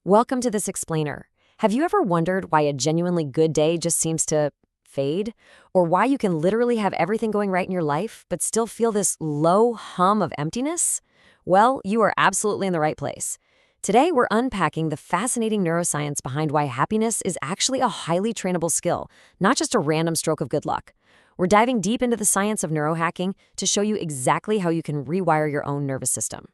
Welcome to this explainer. Have you ever wondered why a genuinely good day just seems to fade? Or why you can literally have everything going right in your life, but still feel this low hum of emptiness? Well, you are absolutely in the right place. Today, we're unpacking the fascinating neuroscience behind why happiness is actually a highly trainable skill, not just a random stroke of good luck. We're diving deep into the science of neurohacking to show you exactly how you can rewire your own nervous system.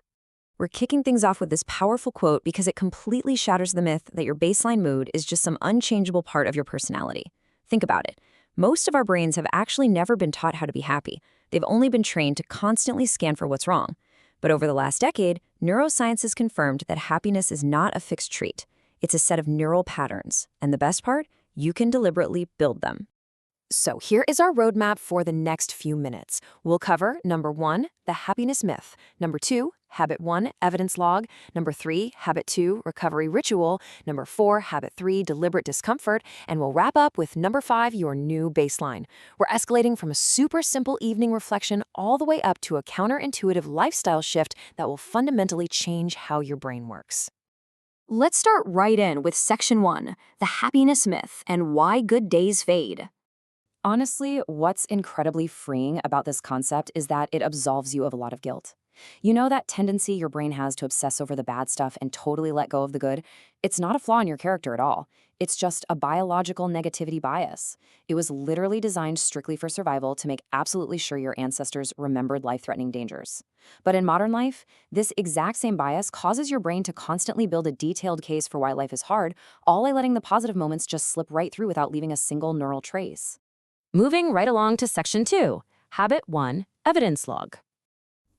We're kicking things off with this powerful quote because it completely shatters the myth that your baseline mood is just some unchangeable part of your personality. Think about it. Most of our brains have actually never been taught how to be happy. They've only been trained to constantly scan for what's wrong. But over the last decade, neuroscience has confirmed that happiness is not a fixed trait. It's a set of neural patterns. And the best part? You can deliberately build them. So here is our roadmap for the next few minutes. We'll cover number 1, the happiness myth. Number 2, habit 1, evidence log. Number 3, habit 2, recovery ritual. Number 4, habit 3, deliberate discomfort. And we'll wrap up with number 5, your new baseline. We're escalating from a super simple evening reflection all the way up to a counterintuitive lifestyle shift that will fundamentally change how your brain works. Let's start right in with section 1, the happiness myth and why good days fade. Honestly, what's incredibly freeing about this concept is that it absolves you of a lot of guilt. You know that tendency your brain has to obsess over the bad stuff and totally let go of the good? It's not a flaw in your character at all. It's just a biological negativity bias. It was literally designed strictly for survival to make absolutely sure your ancestors remembered life-threatening dangers. But in modern life, this exact same bias causes your brain to constantly build a detailed case for why life is hard, all by letting the positive moments just slip right through without leaving a single neural trace. Moving right along to section 2, habit 1, evidence log.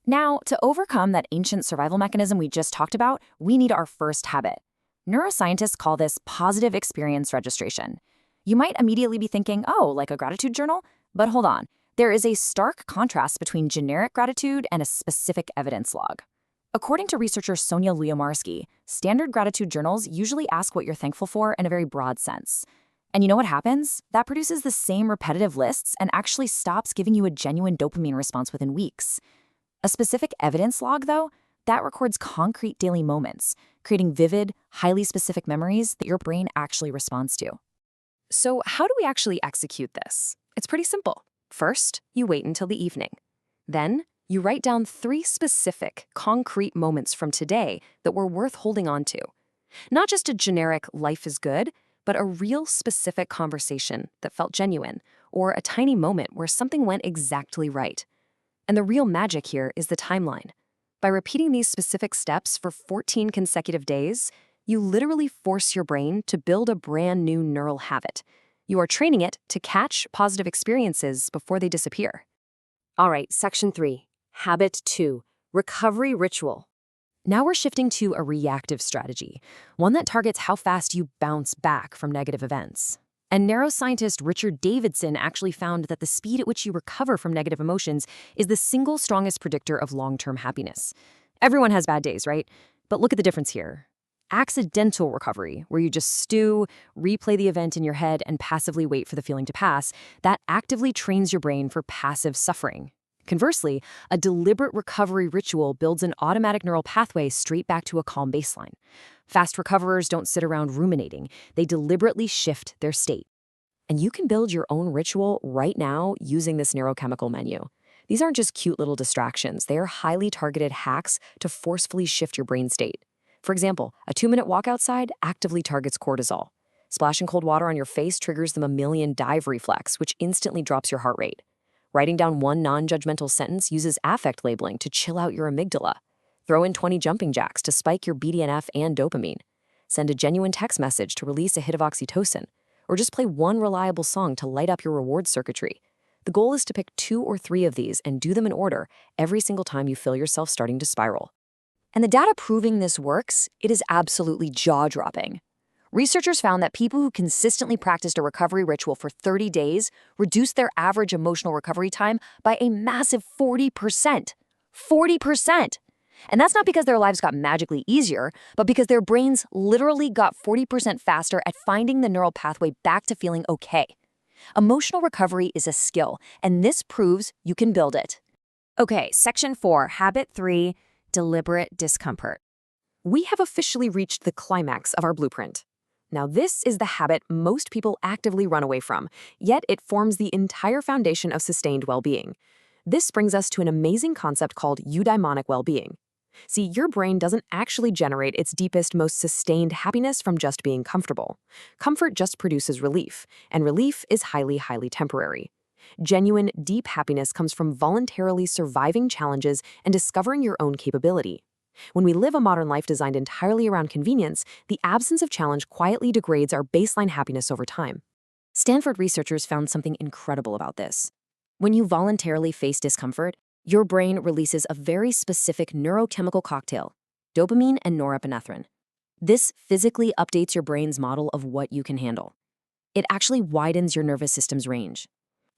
Now, to overcome that ancient survival mechanism we just talked about, we need our first habit. Neuroscientists call this positive experience registration. You might immediately be thinking, oh, like a gratitude journal? But hold on, there is a stark contrast between generic gratitude and a specific evidence log. According to researcher Sonia Lyubomirsky, standard gratitude journals usually ask what you're thankful for in a very broad sense. And you know what happens? That produces the same repetitive lists and actually stops giving you a genuine dopamine response within weeks. A specific evidence log, though, that records concrete daily moments, creating vivid, highly specific memories that your brain actually responds to. So how do we actually execute this? It's pretty simple. First, you wait until the evening. Then, you write down 3 specific, concrete moments from today that were worth holding on to. Not just a generic life is good, but a real specific conversation that felt genuine, or a tiny moment where something went exactly right. And the real magic here is the timeline. By repeating these specific steps for 14 consecutive days, you literally force your brain to build a brand new neural habit. You are training it to catch positive experiences before they disappear. All right, section 3, habit 2, recovery ritual. Now we're shifting to a reactive strategy, one that targets how fast you bounce back from negative events. And neuroscientist Richard Davidson actually found that the speed at which you recover from negative emotions is the single strongest predictor of long-term happiness. Everyone has bad days, right? But look at the difference here. Accidental recovery, where you just stew, replay the event in your head, and passively wait for the feeling to pass, that actively trains your brain for passive suffering. Conversely, a deliberate recovery ritual builds an automatic neural pathway straight back to a calm baseline. Fast recoverers don't sit around ruminating. They deliberately shift their state. And you can build your own ritual right now using this neurochemical menu. These aren't just cute little distractions. They are highly targeted hacks to forcefully shift your brain state. For example, a 2-minute walk outside actively targets cortisol. Splashing cold water on your face triggers the mammalian dive reflex, which instantly drops your heart rate. Writing down one non-judgmental sentence uses affect labeling to chill out your amygdala. Throw in 20 jumping jacks to spike your BDNF and dopamine. Send a genuine text message to release a hit of oxytocin. Or just play one reliable song to light up your reward circuitry. The goal is to pick 2 or 3 of these and do them in order every single time you feel yourself starting to spiral. And the data proving this works, it is absolutely jaw-dropping. Researchers found that people who consistently practiced a recovery ritual for 30 days reduced their average emotional recovery time by a massive 40%. 40%! And that's not because their lives got magically easier, but because their brains literally got 40% faster at finding the neural pathway back to feeling okay. Emotional recovery is a skill, and this proves you can build it. Okay, section 4, habit 3, deliberate discomfort. We have officially reached the climax of our blueprint. Now, this is the habit most people actively run away from, yet it forms the entire foundation of sustained well-being. This brings us to an amazing concept called eudaimonic well-being. See, your brain doesn't actually generate its deepest, most sustained happiness from just being comfortable. Comfort just produces relief, and relief is highly, highly temporary. Genuine, deep happiness comes from voluntarily surviving challenges and discovering your own capability. When we live a modern life designed entirely around convenience, the absence of challenge quietly degrades our baseline happiness over time. Stanford researchers found something incredible about this. When you voluntarily face discomfort, your brain releases a very specific neurochemical cocktail, dopamine and norepinephrine. This physically updates your brain's model of what you can handle. It actually widens your nervous system's range.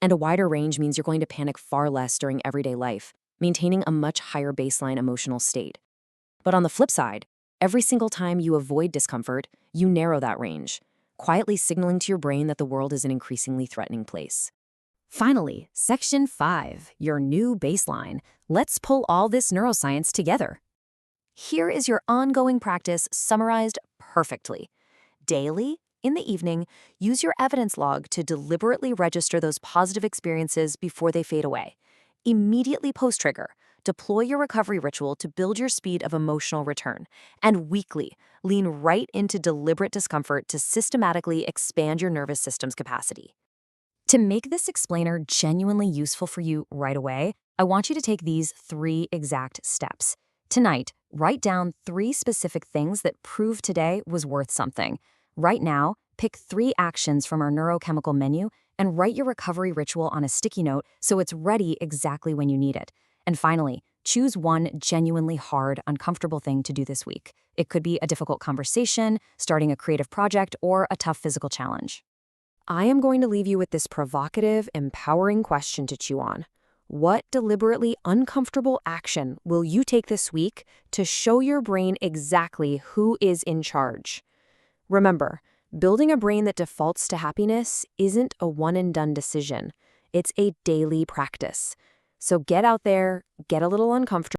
And a wider range means you're going to panic far less during everyday life, maintaining a much higher baseline emotional state. But on the flip side, every single time you avoid discomfort, you narrow that range, quietly signaling to your brain that the world is an increasingly threatening place. Finally, Section 5, your new baseline. Let's pull all this neuroscience together. Here is your ongoing practice summarized perfectly. Daily, in the evening, use your evidence log to deliberately register those positive experiences before they fade away. Immediately post-trigger, deploy your recovery ritual to build your speed of emotional return. And weekly, lean right into deliberate discomfort to systematically expand your nervous system's capacity. To make this explainer genuinely useful for you right away, I want you to take these 3 exact steps. Tonight, write down 3 specific things that prove today was worth something. Right now, pick 3 actions from our neurochemical menu and write your recovery ritual on a sticky note so it's ready exactly when you need it. And finally, choose one genuinely hard, uncomfortable thing to do this week. It could be a difficult conversation, starting a creative project, or a tough physical challenge. I am going to leave you with this provocative, empowering question to chew on. What deliberately uncomfortable action will you take this week to show your brain exactly who is in charge? Remember, building a brain that defaults to happiness isn't a one-and-done decision. It's a daily practice. So get out there, get a little uncomfortable,